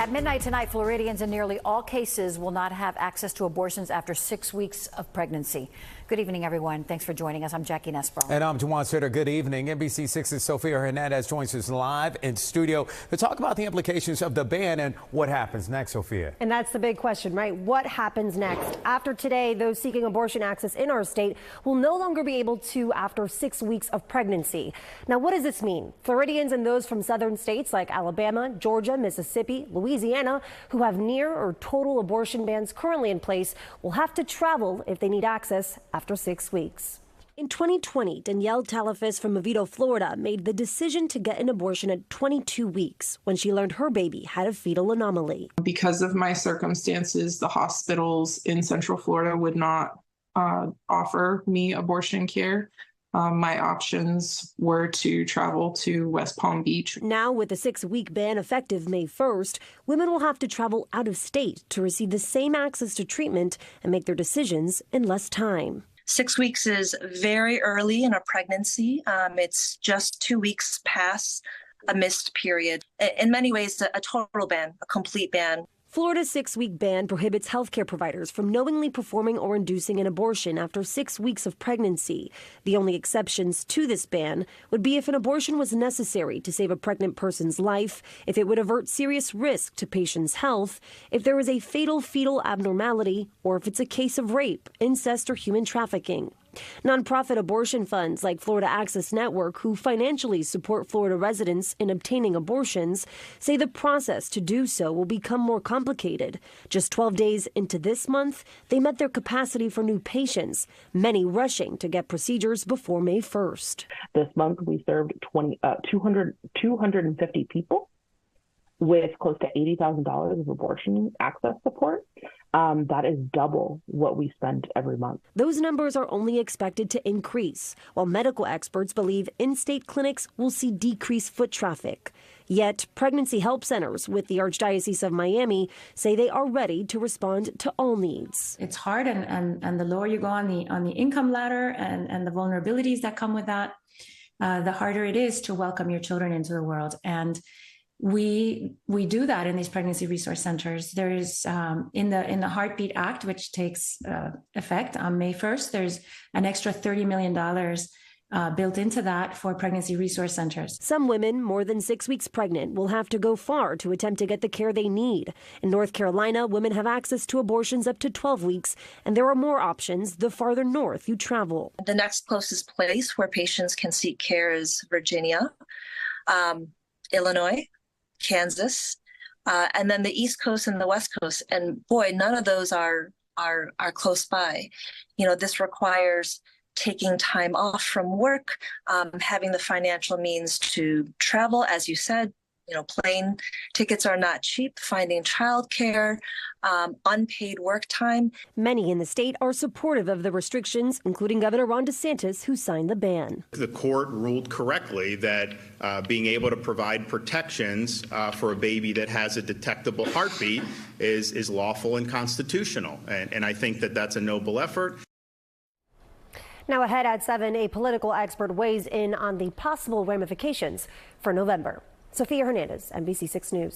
At midnight tonight, Floridians in nearly all cases will not have access to abortions after 6 weeks of pregnancy. Good evening, everyone. Thanks for joining us. I'm Jackie Nesbro. And I'm Juwan Sitter. Good evening. NBC6's Sophia Hernandez joins us live in studio to talk about the implications of the ban and what happens next, Sophia. And that's the big question, right? What happens next? After today, those seeking abortion access in our state will no longer be able to after 6 weeks of pregnancy. Now, what does this mean? Floridians and those from southern states like Alabama, Georgia, Mississippi, Louisiana, who have near or total abortion bans currently in place, will have to travel if they need access after 6 weeks. In 2020, Danielle Talafis from Oviedo, Florida, made the decision to get an abortion at 22 weeks when she learned her baby had a fetal anomaly. Because of my circumstances, the hospitals in Central Florida would not offer me abortion care. My options were to travel to West Palm Beach. Now, with a 6-week ban effective May 1st, women will have to travel out of state to receive the same access to treatment and make their decisions in less time. 6 weeks is very early in a pregnancy. It's just 2 weeks past a missed period. In many ways, a total ban, a complete ban. Florida's 6-week ban prohibits healthcare providers from knowingly performing or inducing an abortion after 6 weeks of pregnancy. The only exceptions to this ban would be if an abortion was necessary to save a pregnant person's life, if it would avert serious risk to patients' health, if there is a fatal fetal abnormality, or if it's a case of rape, incest, or human trafficking. Nonprofit abortion funds like Florida Access Network, who financially support Florida residents in obtaining abortions, say the process to do so will become more complicated. Just 12 days into this month, they met their capacity for new patients, many rushing to get procedures before May 1st. This month, we served 250 people with close to $80,000 of abortion access support. That is double what we spend every month. Those numbers are only expected to increase, while medical experts believe in-state clinics will see decreased foot traffic. Yet, pregnancy help centers with the Archdiocese of Miami say they are ready to respond to all needs. It's hard, and the lower you go on the income ladder and the vulnerabilities that come with that, the harder it is to welcome your children into the world. And we do that in these pregnancy resource centers. There is in the Heartbeat Act, which takes effect on May 1st, there's an extra $30 million built into that for pregnancy resource centers. Some women more than 6 weeks pregnant will have to go far to attempt to get the care they need. In North Carolina, women have access to abortions up to 12 weeks, and there are more options the farther north you travel. The next closest place where patients can seek care is Virginia, Illinois, Kansas, and then the East Coast and the West Coast. And boy, none of those are close by. You know, this requires taking time off from work, having the financial means to travel, as you said. You know, plane tickets are not cheap, finding childcare, unpaid work time. Many in the state are supportive of the restrictions, including Governor Ron DeSantis, who signed the ban. The court ruled correctly that being able to provide protections for a baby that has a detectable heartbeat is lawful and constitutional. And I think that that's a noble effort. Now ahead at 7, a political expert weighs in on the possible ramifications for November. Sophia Hernandez, NBC6 News.